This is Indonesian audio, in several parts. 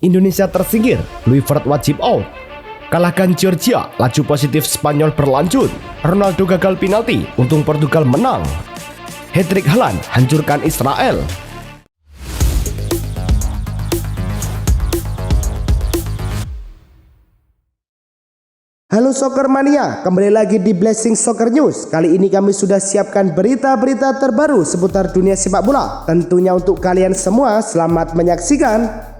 Indonesia tersingkir, Kluivert wajib out. Kalahkan Georgia, laju positif Spanyol berlanjut. Ronaldo gagal penalti, untung Portugal menang. Hat-trick Haaland hancurkan Israel. Halo Soccer Mania, kembali lagi di Blessing Soccer News. Kali ini kami sudah siapkan berita-berita terbaru seputar dunia sepak bola. Tentunya untuk kalian semua, selamat menyaksikan.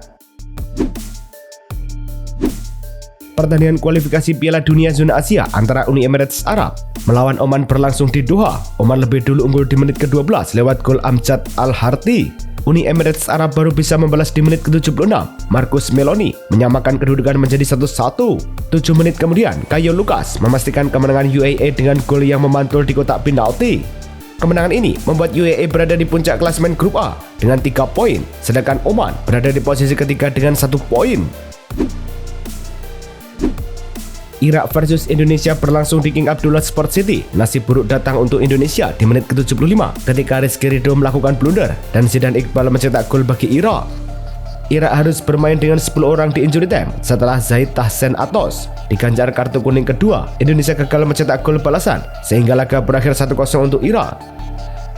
Pertandingan kualifikasi Piala Dunia Zona Asia antara Uni Emirat Arab melawan Oman berlangsung di Doha. Oman lebih dulu unggul di menit ke-12 lewat gol Amjad Al-Harthi. Uni Emirat Arab baru bisa membalas di menit ke-76. Marcus Meloni menyamakan kedudukan menjadi 1-1. 7 menit kemudian, Caio Lucas memastikan kemenangan UAE dengan gol yang memantul di kotak penalti. Kemenangan ini membuat UAE berada di puncak klasemen grup A dengan 3 poin, sedangkan Oman berada di posisi ketiga dengan 1 poin. Irak versus Indonesia berlangsung di King Abdullah Sport City. Nasib buruk datang untuk Indonesia di menit ke-75 ketika Rizky Ridho melakukan blunder dan Zidan Iqbal mencetak gol bagi Irak. Irak harus bermain dengan 10 orang di injury time setelah Zahid Tahsen Atos diganjar kartu kuning kedua. Indonesia gagal mencetak gol balasan sehingga laga berakhir 1-0 untuk Irak.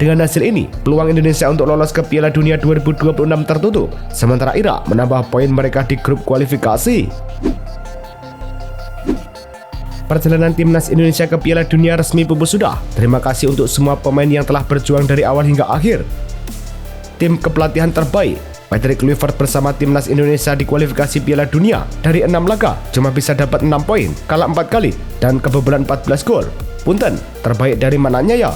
Dengan hasil ini, peluang Indonesia untuk lolos ke Piala Dunia 2026 tertutup, sementara Irak menambah poin mereka di grup kualifikasi. Perjalanan timnas Indonesia ke Piala Dunia resmi pupus sudah. Terima kasih untuk semua pemain yang telah berjuang dari awal hingga akhir. Tim kepelatihan terbaik, Patrick Kluivert bersama timnas Indonesia di kualifikasi Piala Dunia. Dari 6 laga, cuma bisa dapat 6 poin, kalah 4 kali, dan kebobolan 14 gol. Punten, terbaik dari mananya ya?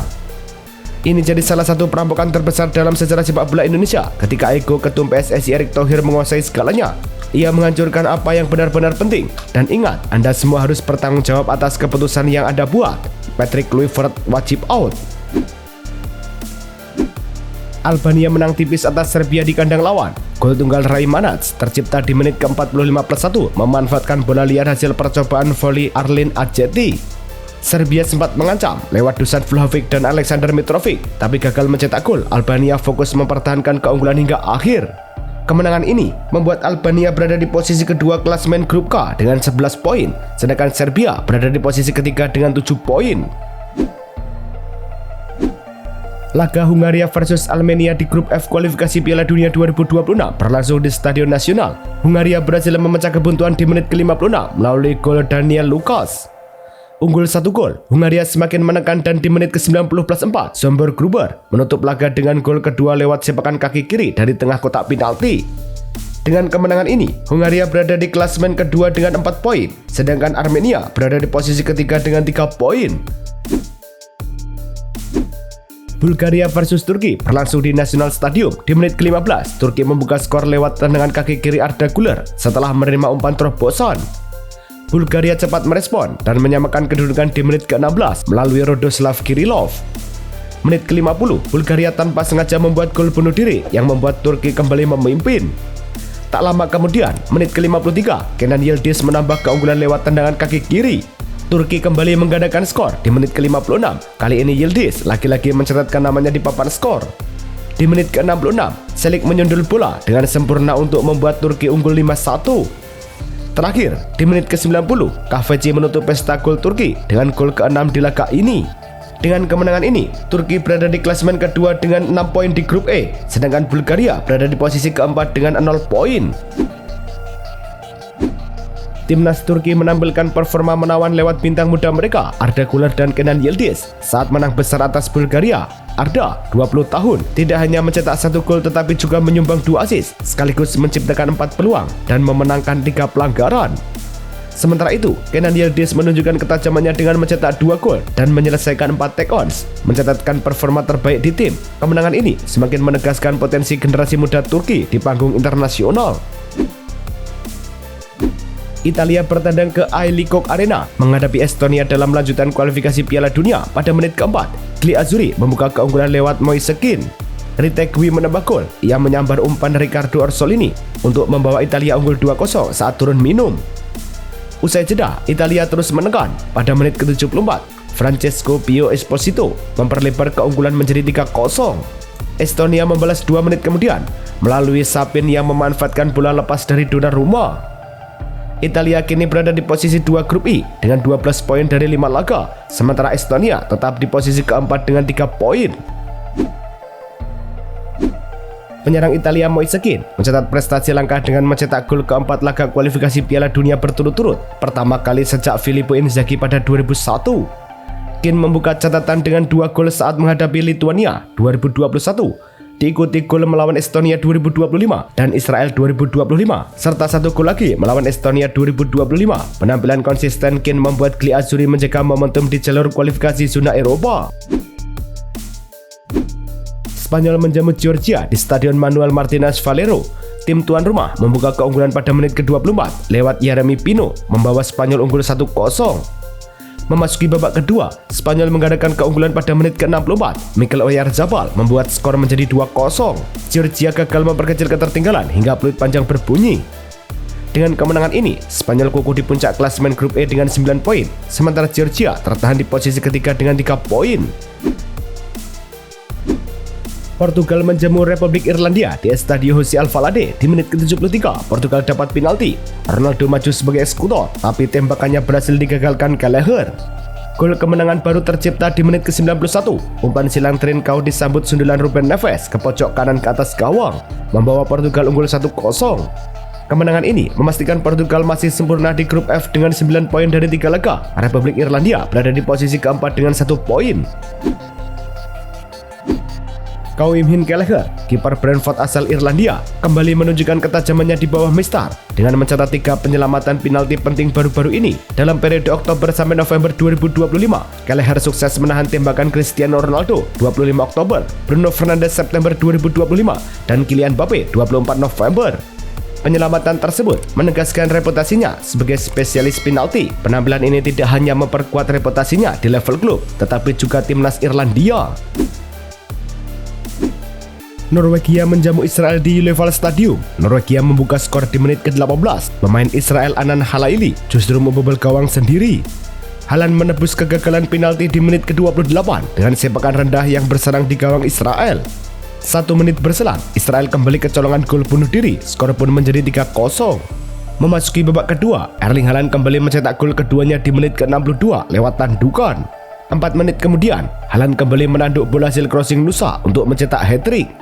Ini jadi salah satu perampokan terbesar dalam sejarah sepak bola Indonesia ketika ego Ketum PSSI Erick Thohir menguasai segalanya. Ia menghancurkan apa yang benar-benar penting. Dan ingat, Anda semua harus bertanggung jawab atas keputusan yang Anda buat. Patrick Kluivert wajib out. Albania menang tipis atas Serbia di kandang lawan. Gol tunggal Rai Manac tercipta di menit ke-45+1 memanfaatkan bola liar hasil percobaan voli Arlin Adjeti. Serbia sempat mengancam lewat Dusan Vlahovic dan Alexander Mitrovic, tapi gagal mencetak gol. Albania fokus mempertahankan keunggulan hingga akhir. Kemenangan ini membuat Albania berada di posisi kedua klasemen grup K dengan 11 poin, sedangkan Serbia berada di posisi ketiga dengan 7 poin. Laga Hungaria versus Armenia di grup F kualifikasi Piala Dunia 2026 berlangsung di Stadion Nasional. Hungaria berhasil memecah kebuntuan di menit ke-56 melalui gol Daniel Lucas. Unggul 1 gol, Hungaria semakin menekan dan di menit ke-90+4, Sombor Gruber menutup laga dengan gol kedua lewat sepakan kaki kiri dari tengah kotak penalti. Dengan kemenangan ini, Hungaria berada di klasemen kedua dengan 4 poin, sedangkan Armenia berada di posisi ketiga dengan 3 poin. Bulgaria versus Turki berlangsung di National Stadium. Di menit ke-15, Turki membuka skor lewat tendangan kaki kiri Arda Güler setelah menerima umpan terobosan. Bulgaria cepat merespon dan menyamakan kedudukan di menit ke-16 melalui Radoslav Kirillov. Menit ke-50, Bulgaria tanpa sengaja membuat gol bunuh diri yang membuat Turki kembali memimpin. Tak lama kemudian, menit ke-53, Kenan Yildiz menambah keunggulan lewat tendangan kaki kiri. Turki kembali menggandakan skor di menit ke-56. Kali ini Yildiz lagi-lagi mencatatkan namanya di papan skor. Di menit ke-66, Selik menyundul bola dengan sempurna untuk membuat Turki unggul 5-1. Terakhir, di menit ke-90, Kahveci menutup pesta gol Turki dengan gol ke-6 di laga ini. Dengan kemenangan ini, Turki berada di klasemen kedua dengan 6 poin di grup E, sedangkan Bulgaria berada di posisi keempat dengan 0 poin. Timnas Turki menampilkan performa menawan lewat bintang muda mereka, Arda Güler dan Kenan Yildiz, saat menang besar atas Bulgaria. Arda, 20 tahun, tidak hanya mencetak 1 gol tetapi juga menyumbang 2 assist, sekaligus menciptakan 4 peluang dan memenangkan 3 pelanggaran. Sementara itu, Kenan Yildiz menunjukkan ketajamannya dengan mencetak 2 gol dan menyelesaikan 4 take-ons, mencatatkan performa terbaik di tim. Kemenangan ini semakin menegaskan potensi generasi muda Turki di panggung internasional. Italia bertandang ke Ailikok Arena menghadapi Estonia dalam lanjutan kualifikasi Piala Dunia pada menit keempat. Gli Azzurri membuka keunggulan lewat Moise Kean. Retegui menambah gol, ia menyambar umpan Riccardo Orsolini untuk membawa Italia unggul 2-0 saat turun minum. Usai jeda, Italia terus menekan. Pada menit ke-74, Francesco Pio Esposito memperlebar keunggulan menjadi 3-0. Estonia membalas 2 menit kemudian melalui Sapin yang memanfaatkan bola lepas dari tuan rumah. Italia kini berada di posisi 2 grup I dengan 12 poin dari 5 laga, sementara Estonia tetap di posisi keempat dengan 3 poin. Penyerang Italia Moise Kean mencatat prestasi langka dengan mencetak gol keempat laga kualifikasi Piala Dunia berturut-turut, pertama kali sejak Filippo Inzaghi pada 2001. Kean membuka catatan dengan 2 gol saat menghadapi Lituania 2021, diikuti gol melawan Estonia 2025 dan Israel 2025, serta 1 gol lagi melawan Estonia 2025. Penampilan konsisten Kean membuat Gli Azzurri menjaga momentum di jalur kualifikasi zona Eropa. Spanyol menjamu Georgia di Stadion Manuel Martínez Valero. Tim tuan rumah membuka keunggulan pada menit ke-24 lewat Yeremy Pino, membawa Spanyol unggul 1-0. Memasuki babak kedua, Spanyol mengadakan keunggulan pada menit ke-64. Mikel Oyarzabal membuat skor menjadi 2-0. Georgia gagal memperkecil ketertinggalan hingga peluit panjang berbunyi. Dengan kemenangan ini, Spanyol kukuh di puncak klasemen grup E dengan 9 poin, sementara Georgia tertahan di posisi ketiga dengan 3 poin. Portugal menjamu Republik Irlandia di Estadio José Alvalade. Di menit ke-73, Portugal dapat penalti. Ronaldo maju sebagai eksekutor, tapi tembakannya berhasil digagalkan Gallagher. Gol kemenangan baru tercipta di menit ke-91. Umpan silang Trincao disambut sundulan Ruben Neves ke pojok kanan ke atas gawang, membawa Portugal unggul 1-0. Kemenangan ini memastikan Portugal masih sempurna di grup F dengan 9 poin dari 3 laga. Republik Irlandia berada di posisi keempat dengan 1 poin. Kevin Gallagher, kiper Brentford asal Irlandia, kembali menunjukkan ketajamannya di bawah Mistar dengan mencatat 3 penyelamatan penalti penting baru-baru ini. Dalam periode Oktober sampai November 2025, Gallagher sukses menahan tembakan Cristiano Ronaldo 25 Oktober, Bruno Fernandes September 2025, dan Kylian Mbappe 24 November. Penyelamatan tersebut menegaskan reputasinya sebagai spesialis penalti. Penampilan ini tidak hanya memperkuat reputasinya di level klub, tetapi juga timnas Irlandia. Norwegia menjamu Israel di Ullevål Stadium. Norwegia membuka skor di menit ke-18. Pemain Israel Anan Halaili justru membobol gawang sendiri. Haaland menebus kegagalan penalti di menit ke-28 dengan sepakan rendah yang bersarang di gawang Israel. 1 menit berselang, Israel kembali kecolongan gol bunuh diri. Skor pun menjadi 3-0. Memasuki babak kedua, Erling Haaland kembali mencetak gol keduanya di menit ke-62 lewat tandukan. 4 menit kemudian, Haaland kembali menanduk bola hasil crossing Nusa untuk mencetak hat-trick.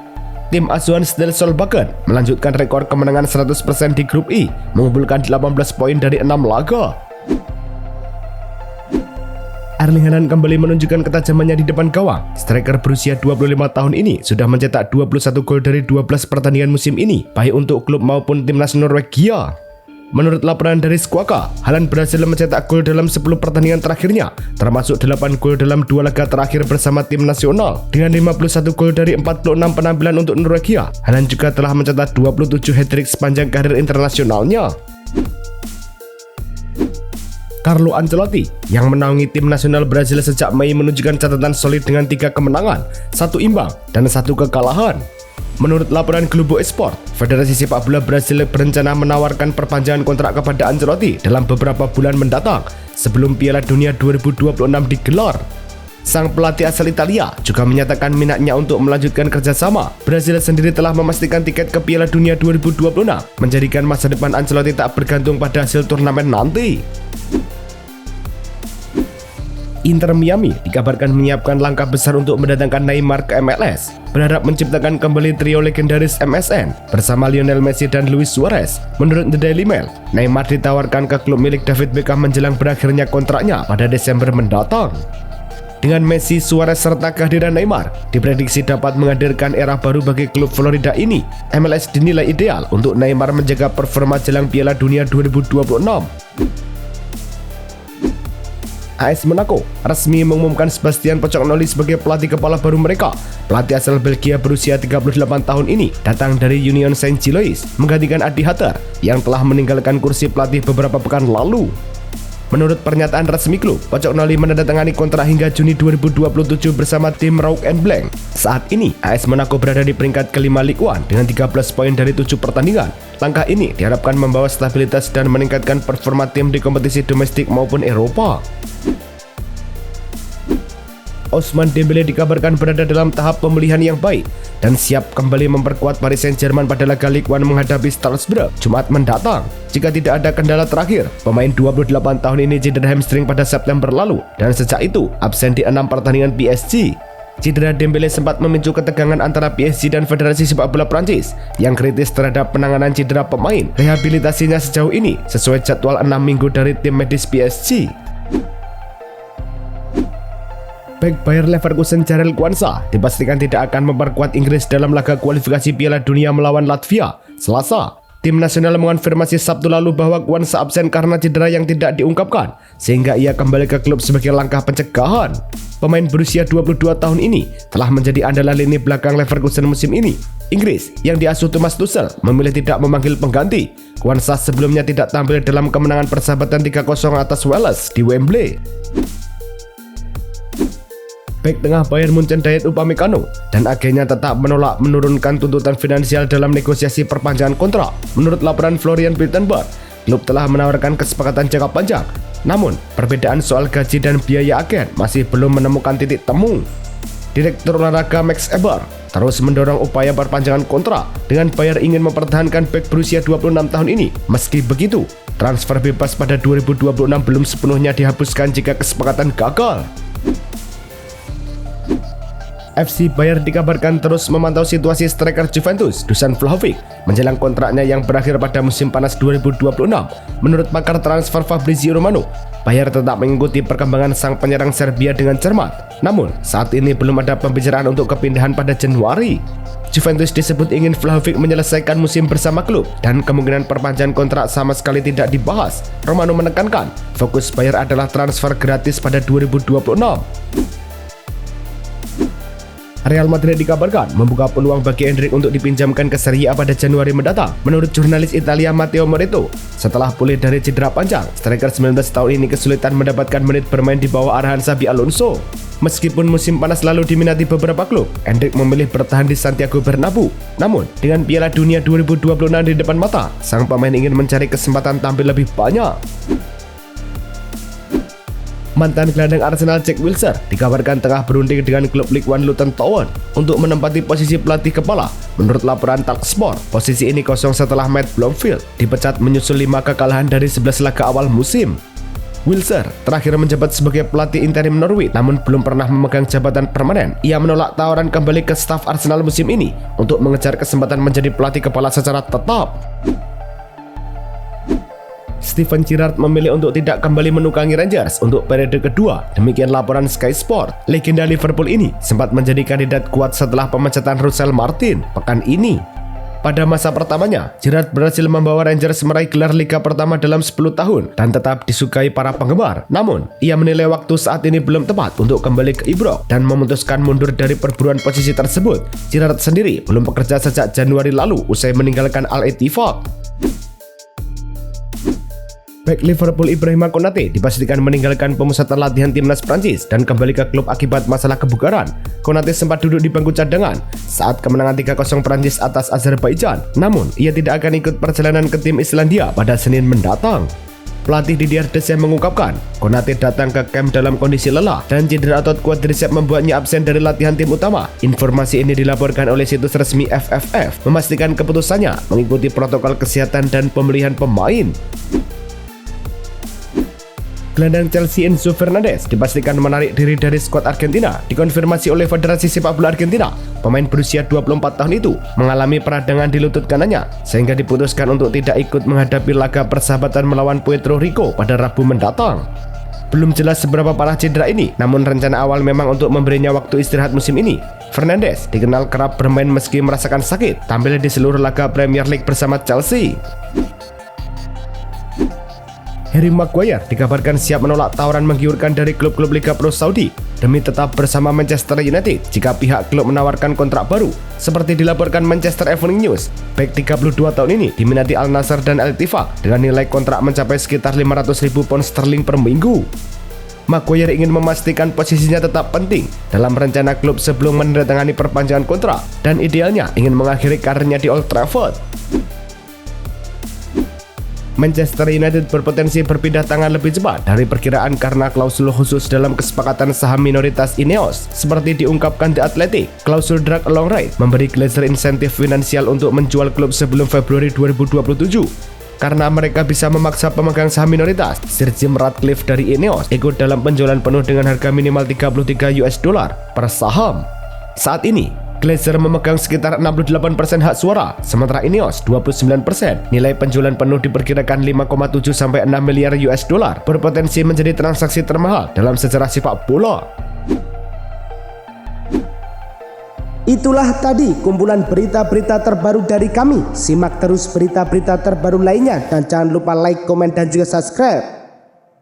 Tim asuhan Ståle Solbakken melanjutkan rekor kemenangan 100% di grup I, mengumpulkan 18 poin dari 6 laga. Erling Haaland kembali menunjukkan ketajamannya di depan gawang. Striker berusia 25 tahun ini sudah mencetak 21 gol dari 12 pertandingan musim ini, baik untuk klub maupun timnas Norwegia. Menurut laporan dari Squawka, Haaland berhasil mencetak gol dalam 10 pertandingan terakhirnya, termasuk 8 gol dalam 2 laga terakhir bersama tim nasional. Dengan 51 gol dari 46 penampilan untuk Norwegia, Haaland juga telah mencetak 27 hat-trick sepanjang karir internasionalnya. Carlo Ancelotti yang menaungi tim nasional Brasil sejak Mei menunjukkan catatan solid dengan 3 kemenangan, 1 imbang, dan 1 kekalahan. Menurut laporan Globo Esporte, Federasi Sepak Bola Brasil berencana menawarkan perpanjangan kontrak kepada Ancelotti dalam beberapa bulan mendatang sebelum Piala Dunia 2026 digelar. Sang pelatih asal Italia juga menyatakan minatnya untuk melanjutkan kerjasama. Brasil sendiri telah memastikan tiket ke Piala Dunia 2026, menjadikan masa depan Ancelotti tak bergantung pada hasil turnamen nanti. Inter Miami dikabarkan menyiapkan langkah besar untuk mendatangkan Neymar ke MLS, berharap menciptakan kembali trio legendaris MSN bersama Lionel Messi dan Luis Suarez. Menurut The Daily Mail, Neymar ditawarkan ke klub milik David Beckham menjelang berakhirnya kontraknya pada Desember mendatang. Dengan Messi, Suarez serta kehadiran Neymar diprediksi dapat menghadirkan era baru bagi klub Florida ini. MLS dinilai ideal untuk Neymar menjaga performa jelang Piala Dunia 2026. AS Monaco resmi mengumumkan Sebastian Pochettino sebagai pelatih kepala baru mereka. Pelatih asal Belgia berusia 38 tahun ini datang dari Union Saint-Gilloise, menggantikan Adi Hatter yang telah meninggalkan kursi pelatih beberapa pekan lalu. Menurut pernyataan resmi klub, Pochettino menandatangani kontrak hingga Juni 2027 bersama tim Rouge and Blanc. Saat ini, AS Monaco berada di peringkat kelima Ligue 1 dengan 13 poin dari 7 pertandingan. Langkah ini diharapkan membawa stabilitas dan meningkatkan performa tim di kompetisi domestik maupun Eropa. Ousmane Dembélé dikabarkan berada dalam tahap pemulihan yang baik dan siap kembali memperkuat Paris Saint-Germain pada laga Ligue 1 menghadapi Strasbourg Jumat mendatang. Jika tidak ada kendala terakhir, pemain 28 tahun ini cedera hamstring pada September lalu dan sejak itu absen di 6 pertandingan PSG. Cedera Dembélé sempat memicu ketegangan antara PSG dan Federasi Sepak Bola Prancis yang kritis terhadap penanganan cedera pemain. Rehabilitasinya sejauh ini sesuai jadwal 6 minggu dari tim medis PSG. Bek Bayer Leverkusen Jarell Quansah dipastikan tidak akan memperkuat Inggris dalam laga kualifikasi Piala Dunia melawan Latvia Selasa. Tim nasional mengonfirmasi Sabtu lalu bahwa Quansah absen karena cedera yang tidak diungkapkan, sehingga ia kembali ke klub sebagai langkah pencegahan. Pemain berusia 22 tahun ini telah menjadi andalan lini belakang Leverkusen musim ini. Inggris yang diasuh Thomas Tuchel memilih tidak memanggil pengganti. Quansah sebelumnya tidak tampil dalam kemenangan persahabatan 3-0 atas Wales di Wembley. Bek tengah Bayern Munchen Dayot Upamecano dan agennya tetap menolak menurunkan tuntutan finansial dalam negosiasi perpanjangan kontrak. Menurut laporan Florian Plettenberg, klub telah menawarkan kesepakatan jangka panjang. Namun, perbedaan soal gaji dan biaya agen masih belum menemukan titik temu. Direktur olahraga Max Eber terus mendorong upaya perpanjangan kontrak dengan Bayern ingin mempertahankan bek berusia 26 tahun ini. Meski begitu, transfer bebas pada 2026 belum sepenuhnya dihapuskan jika kesepakatan gagal. FC Bayern dikabarkan terus memantau situasi striker Juventus Dusan Vlahovic menjelang kontraknya yang berakhir pada musim panas 2026. Menurut pakar transfer Fabrizio Romano, Bayern tetap mengikuti perkembangan sang penyerang Serbia dengan cermat. Namun, saat ini belum ada pembicaraan untuk kepindahan pada Januari. Juventus disebut ingin Vlahovic menyelesaikan musim bersama klub dan kemungkinan perpanjangan kontrak sama sekali tidak dibahas. Romano menekankan, fokus Bayern adalah transfer gratis pada 2026. Real Madrid dikabarkan membuka peluang bagi Endrick untuk dipinjamkan ke Serie A pada Januari mendatang. Menurut jurnalis Italia Matteo Moretto, setelah pulih dari cedera panjang, striker 19 tahun ini kesulitan mendapatkan menit bermain di bawah arahan Xabi Alonso. Meskipun musim panas lalu diminati beberapa klub, Endrick memilih bertahan di Santiago Bernabeu. Namun, dengan Piala Dunia 2026 di depan mata, sang pemain ingin mencari kesempatan tampil lebih banyak. Mantan gelandang Arsenal Jack Wilshere dikabarkan tengah berunding dengan klub Ligue 1 Luton Town untuk menempati posisi pelatih kepala. Menurut laporan Talksport, posisi ini kosong setelah Matt Blomfield dipecat menyusul 5 kekalahan dari 11 laga awal musim. Wilshere terakhir menjabat sebagai pelatih interim Norwich namun belum pernah memegang jabatan permanen. Ia menolak tawaran kembali ke staf Arsenal musim ini untuk mengejar kesempatan menjadi pelatih kepala secara tetap. Steven Gerrard memilih untuk tidak kembali menukangi Rangers untuk periode kedua. Demikian laporan Sky Sport. Legenda Liverpool ini sempat menjadi kandidat kuat setelah pemecatan Russell Martin pekan ini. Pada masa pertamanya, Gerrard berhasil membawa Rangers meraih gelar Liga pertama dalam 10 tahun dan tetap disukai para penggemar. Namun, ia menilai waktu saat ini belum tepat untuk kembali ke Ibrox dan memutuskan mundur dari perburuan posisi tersebut. Gerrard sendiri belum bekerja sejak Januari lalu usai meninggalkan Al-Ettifaq. Bek Liverpool Ibrahima Konate dipastikan meninggalkan pemusatan latihan timnas Prancis dan kembali ke klub akibat masalah kebugaran. Konate sempat duduk di bangku cadangan saat kemenangan 3-0 Prancis atas Azerbaijan. Namun, ia tidak akan ikut perjalanan ke tim Islandia pada Senin mendatang. Pelatih Didier Deschamps mengungkapkan, Konate datang ke camp dalam kondisi lelah dan cedera otot quadriceps membuatnya absen dari latihan tim utama. Informasi ini dilaporkan oleh situs resmi FFF, memastikan keputusannya mengikuti protokol kesehatan dan pemulihan pemain. Gelandang Chelsea Enzo Fernandez dipastikan menarik diri dari skuad Argentina. Dikonfirmasi oleh Federasi Sepak Bola Argentina, pemain berusia 24 tahun itu mengalami peradangan di lutut kanannya sehingga diputuskan untuk tidak ikut menghadapi laga persahabatan melawan Puerto Rico pada Rabu mendatang. Belum jelas seberapa parah cedera ini, namun rencana awal memang untuk memberinya waktu istirahat musim ini. Fernandes dikenal kerap bermain meski merasakan sakit, tampil di seluruh laga Premier League bersama Chelsea. Harry Maguire dikabarkan siap menolak tawaran menggiurkan dari klub-klub Liga Pro Saudi demi tetap bersama Manchester United jika pihak klub menawarkan kontrak baru. Seperti dilaporkan Manchester Evening News, bek 32 tahun ini diminati Al Nassr dan Al-Ettifaq dengan nilai kontrak mencapai sekitar 500.000 pound sterling per minggu. Maguire ingin memastikan posisinya tetap penting dalam rencana klub sebelum menandatangani perpanjangan kontrak dan idealnya ingin mengakhiri karirnya di Old Trafford. Manchester United berpotensi berpindah tangan lebih cepat dari perkiraan karena klausul khusus dalam kesepakatan saham minoritas Ineos. Seperti diungkapkan The Athletic, klausul drag along right memberi Glazer insentif finansial untuk menjual klub sebelum Februari 2027. Karena mereka bisa memaksa pemegang saham minoritas, Sir Jim Ratcliffe dari Ineos ikut dalam penjualan penuh dengan harga minimal $33 per saham. Saat ini, Glazer memegang sekitar 68% hak suara, sementara Ineos 29%. Nilai penjualan penuh diperkirakan 5,7 sampai 6 miliar $, berpotensi menjadi transaksi termahal dalam sejarah sepak bola. Itulah tadi kumpulan berita-berita terbaru dari kami. Simak terus berita-berita terbaru lainnya dan jangan lupa like, komen, dan juga subscribe.